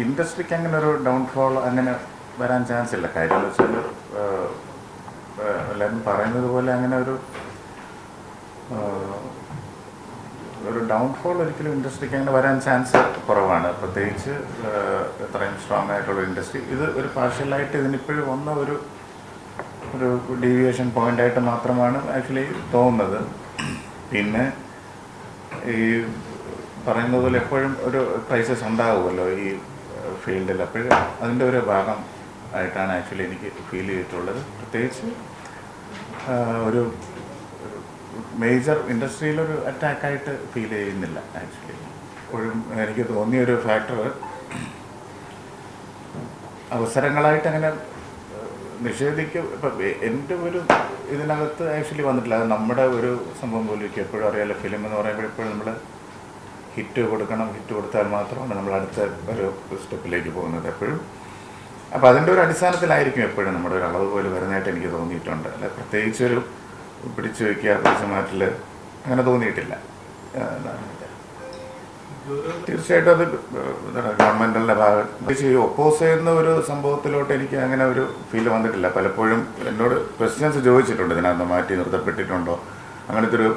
ഇൻഡസ്ട്രിക്ക് അങ്ങനെ ഒരു ഡൗൺഫോൾ അങ്ങനെ വരാൻ ചാൻസ് ഇല്ല. കാര്യം എന്ന് വെച്ചാൽ എല്ലാവരും പറയുന്നത് പോലെ അങ്ങനെ ഒരു ഡൗൺഫോൾ ഒരിക്കലും ഇൻഡസ്ട്രിക്ക് അങ്ങനെ വരാൻ ചാൻസ് കുറവാണ്. പ്രത്യേകിച്ച് ഇത്രയും സ്ട്രോങ് ആയിട്ടുള്ള ഇൻഡസ്ട്രി. ഇത് ഒരു പാർഷ്യലായിട്ട് ഇതിനിപ്പോഴും വന്ന ഒരു ഡീവിയേഷൻ പോയിൻ്റായിട്ട് മാത്രമാണ് ആക്ച്വലി തോന്നുന്നത്. പിന്നെ ഈ പറയുന്നത് പോലെ എപ്പോഴും ഒരു ക്രൈസിസ് ഉണ്ടാകുമല്ലോ ഈ ഫീൽഡിൽ. അപ്പോഴും അതിൻ്റെ ഒരു ഭാഗം ആയിട്ടാണ് ആക്ച്വലി എനിക്ക് ഫീൽ ചെയ്തിട്ടുള്ളത്. പ്രത്യേകിച്ച് ഒരു മേജർ ഇൻഡസ്ട്രിയിലൊരു അറ്റാക്കായിട്ട് ഫീൽ ചെയ്യുന്നില്ല ആക്ച്വലി. എപ്പോഴും എനിക്ക് തോന്നിയൊരു ഫാക്ടർ അവസരങ്ങളായിട്ട് അങ്ങനെ നിഷേധിക്കും ഇപ്പം എൻ്റെ ഒരു ഇതിനകത്ത് ആക്ച്വലി വന്നിട്ടില്ല. അത് നമ്മുടെ ഒരു സംഭവം പോലും എനിക്ക് എപ്പോഴും അറിയാമല്ലോ. ഫിലിം എന്ന് പറയുമ്പോൾ എപ്പോഴും നമ്മൾ ഹിറ്റ് കൊടുക്കണം, ഹിറ്റ് കൊടുത്താൽ മാത്രമാണ് നമ്മൾ അടുത്ത ഒരു സ്റ്റെപ്പിലേക്ക് പോകുന്നത് എപ്പോഴും. അപ്പോൾ അതിൻ്റെ ഒരു അടിസ്ഥാനത്തിലായിരിക്കും എപ്പോഴും നമ്മുടെ ഒരു അളവ് പോലെ വരുന്നതായിട്ട് എനിക്ക് തോന്നിയിട്ടുണ്ട്. അല്ല പ്രത്യേകിച്ചൊരു പിടിച്ചു വയ്ക്കുക, പിടിച്ചു മാറ്റൽ അങ്ങനെ തോന്നിയിട്ടില്ല. തീർച്ചയായിട്ടും അത് ഗവൺമെൻറ്റിൻ്റെ ഭാഗത്ത് ഒപ്പോസ് ചെയ്യുന്ന ഒരു സംഭവത്തിലോട്ട് എനിക്ക് അങ്ങനെ ഒരു ഫീൽ വന്നിട്ടില്ല. പലപ്പോഴും എന്നോട് ക്വസ്റ്റ്യൻസ് ചോദിച്ചിട്ടുണ്ട്, ഇതിനകത്ത് മാറ്റി നിർത്തപ്പെട്ടിട്ടുണ്ടോ, അങ്ങനത്തെ ഒരു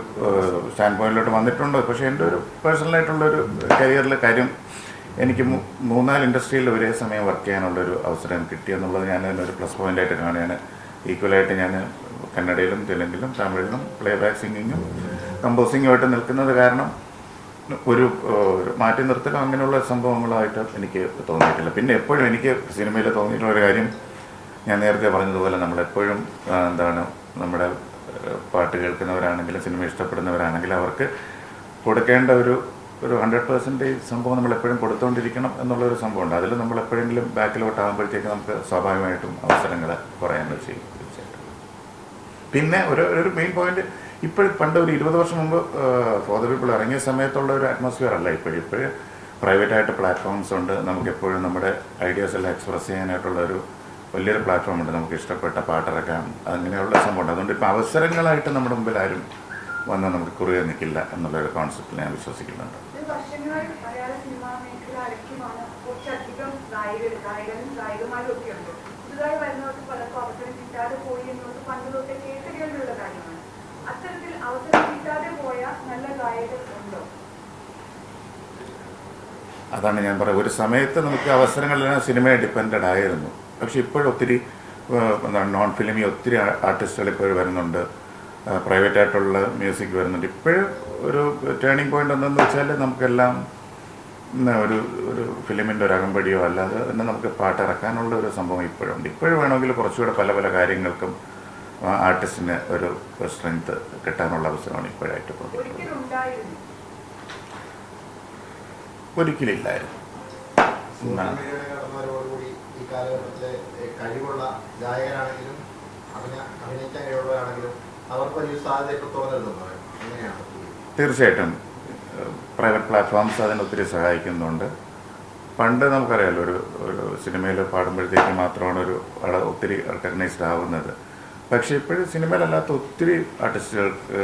സ്റ്റാൻഡ് പോയിന്റിലോട്ട് വന്നിട്ടുണ്ടോ. പക്ഷേ എൻ്റെ ഒരു പേഴ്സണലായിട്ടുള്ളൊരു കരിയറിലെ കാര്യം എനിക്ക് 3-4 ഇൻഡസ്ട്രിയിൽ ഒരേ സമയം വർക്ക് ചെയ്യാനുള്ളൊരു അവസരം കിട്ടിയെന്നുള്ളത് ഞാൻ ഒരു പ്ലസ് പോയിൻ്റായിട്ട് കാണുകയാണ്. ഈക്വലായിട്ട് ഞാൻ കന്നഡയിലും തെലുങ്കിലും തമിഴിലും പ്ലേ ബാക്ക് സിംഗിങ്ങും കമ്പോസിങ്ങുമായിട്ട് നിൽക്കുന്നത് കാരണം ഒരു മാറ്റി നിർത്തലോ അങ്ങനെയുള്ള സംഭവങ്ങളായിട്ട് എനിക്ക് തോന്നിയിട്ടില്ല. പിന്നെ എപ്പോഴും എനിക്ക് സിനിമയിൽ തോന്നിയിട്ടുള്ളൊരു കാര്യം ഞാൻ നേരത്തെ പറഞ്ഞതുപോലെ നമ്മളെപ്പോഴും നമ്മുടെ പാട്ട് കേൾക്കുന്നവരാണെങ്കിലും സിനിമ ഇഷ്ടപ്പെടുന്നവരാണെങ്കിലും അവർക്ക് കൊടുക്കേണ്ട ഒരു 100% സംഭവം നമ്മളെപ്പോഴും കൊടുത്തുകൊണ്ടിരിക്കണം എന്നുള്ളൊരു സംഭവമുണ്ട്. അതിൽ നമ്മളെപ്പോഴെങ്കിലും ബാക്കിലോട്ടാകുമ്പോഴത്തേക്ക് നമുക്ക് സ്വാഭാവികമായിട്ടും അവസരങ്ങൾ കുറയാനുള്ള ചെയ്യും തീർച്ചയായിട്ടും. പിന്നെ ഒരു മെയിൻ പോയിന്റ് പണ്ട് ഒരു 20 വർഷം മുമ്പ് ഫോർ ദ പീപ്പിൾ ഇറങ്ങിയ സമയത്തുള്ള ഒരു അറ്റ്മോസ്ഫിയർ അല്ല ഇപ്പോഴും പ്രൈവറ്റായിട്ട് പ്ലാറ്റ്ഫോംസ് ഉണ്ട്. നമുക്കെപ്പോഴും നമ്മുടെ ഐഡിയാസ് എല്ലാം എക്സ്പ്രസ് ചെയ്യാനായിട്ടുള്ളൊരു വലിയൊരു പ്ലാറ്റ്ഫോം ഉണ്ട്. നമുക്ക് ഇഷ്ടപ്പെട്ട പാട്ടിറക്കാം, അങ്ങനെയുള്ള സംഭവമുണ്ട്. അതുകൊണ്ട് ഇപ്പോൾ അവസരങ്ങളായിട്ട് നമ്മുടെ മുമ്പിൽ ആരും വന്നാൽ നമുക്ക് കുറുകെ നിൽക്കില്ല എന്നുള്ളൊരു കോൺസെപ്റ്റിൽ ഞാൻ വിശ്വസിക്കുന്നുണ്ട്. അതാണ് ഞാൻ പറയുന്നത്. ഒരു സമയത്ത് നമുക്ക് അവസരങ്ങളെല്ലാം സിനിമയെ ഡിപ്പെൻഡഡ് ആയിരുന്നു. പക്ഷെ ഇപ്പോഴും ഒത്തിരി നോൺ ഫിലിമി ഒത്തിരി ആർട്ടിസ്റ്റുകൾ ഇപ്പോഴും വരുന്നുണ്ട്, പ്രൈവറ്റായിട്ടുള്ള മ്യൂസിക് വരുന്നുണ്ട്. ഇപ്പോഴും ഒരു ടേണിംഗ് പോയിന്റ് എന്തെന്ന് വെച്ചാൽ നമുക്കെല്ലാം ഒരു ഫിലിമിൻ്റെ ഒരു അകമ്പടിയോ അല്ലാതെ തന്നെ നമുക്ക് പാട്ടിറക്കാനുള്ള ഒരു സംഭവം ഇപ്പോഴുണ്ട്. ഇപ്പോഴും വേണമെങ്കിൽ കുറച്ചുകൂടെ പല കാര്യങ്ങൾക്കും ആർട്ടിസ്റ്റിന് ഒരു സ്ട്രെങ്ത് കിട്ടാനുള്ള അവസരമാണ് ഇപ്പോഴായിട്ട് ഒരിക്കലില്ലായിരുന്നു. കഴിവുള്ള ഗായകരാണെങ്കിലും അഭിനയിക്കാൻ കഴിവുള്ളവരാണെങ്കിലും അവർക്ക് വലിയ സാധ്യത തുറന്നിടുന്നുണ്ട്. തീർച്ചയായിട്ടും പ്രൈവറ്റ് പ്ലാറ്റ്ഫോംസ് അതിന് ഒത്തിരി സഹായിക്കുന്നുണ്ട്. പണ്ട് നമുക്കറിയാമല്ലോ ഒരു സിനിമയിൽ പാടുമ്പോഴത്തേക്ക് മാത്രമാണ് ഒത്തിരി റെക്കഗ്നൈസ്ഡ് ആവുന്നത്. പക്ഷേ ഇപ്പോഴും സിനിമയിലല്ലാത്ത ഒത്തിരി ആർട്ടിസ്റ്റുകൾക്ക്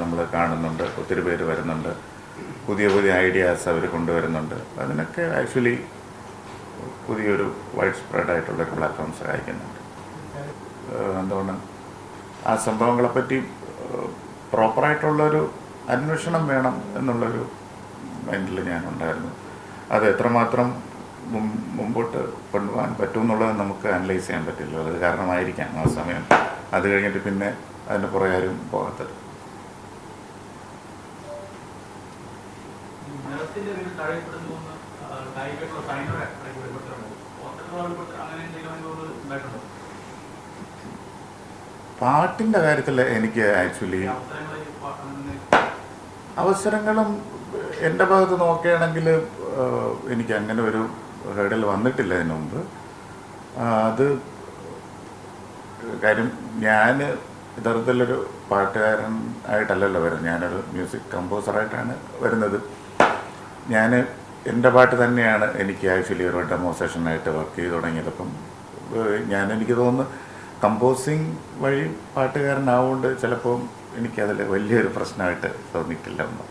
നമ്മൾ കാണുന്നുണ്ട്, ഒത്തിരി പേര് വരുന്നുണ്ട്, പുതിയ ഐഡിയാസ് അവർ കൊണ്ടുവരുന്നുണ്ട്. അതിനൊക്കെ ആക്ച്വലി പുതിയൊരു വൈഡ് സ്പ്രെഡ് ആയിട്ടുള്ളൊരു പ്ലാറ്റ്ഫോം സഹായിക്കുന്നുണ്ട്. ആ സംഭവങ്ങളെപ്പറ്റി പ്രോപ്പറായിട്ടുള്ളൊരു അന്വേഷണം വേണം എന്നുള്ളൊരു മൈൻഡിൽ ഞാനുണ്ടായിരുന്നു. അത് എത്രമാത്രം മുമ്പോട്ട് കൊണ്ടുപോകാൻ പറ്റുമെന്നുള്ളത് നമുക്ക് അനലൈസ് ചെയ്യാൻ പറ്റില്ല. അത് കാരണമായിരിക്കാം ആ സമയം അത് കഴിഞ്ഞിട്ട് പിന്നെ അതിൻ്റെ പുറകെ ആരും പോകാത്തത്. പാട്ടിൻ്റെ കാര്യത്തിൽ എനിക്ക് ആക്ച്വലി അവസരങ്ങളും എൻ്റെ ഭാഗത്ത് നോക്കുകയാണെങ്കിൽ എനിക്ക് അങ്ങനെ ഒരു ഹേർഡിൽ വന്നിട്ടില്ല ഇതിനു മുമ്പ്. അത് കാര്യം ഞാൻ യഥാർത്ഥത്തിലൊരു പാട്ടുകാരൻ ആയിട്ടല്ലല്ലോ വരുന്നത്, ഞാനൊരു മ്യൂസിക് കമ്പോസറായിട്ടാണ് വരുന്നത്. ഞാൻ എൻ്റെ പാട്ട് തന്നെയാണ് എനിക്ക് ആക്ച്വലി ഒരു ഡെമോ സെഷനായിട്ട് വർക്ക് ചെയ്ത് തുടങ്ങിയത്. അപ്പം എനിക്ക് തോന്നുന്നു കമ്പോസിങ് വഴി പാട്ടുകാരനാവുകൊണ്ട് ചിലപ്പോൾ എനിക്കതിൽ വലിയൊരു പ്രശ്നമായിട്ട് തോന്നിയിട്ടില്ല ഒന്നും.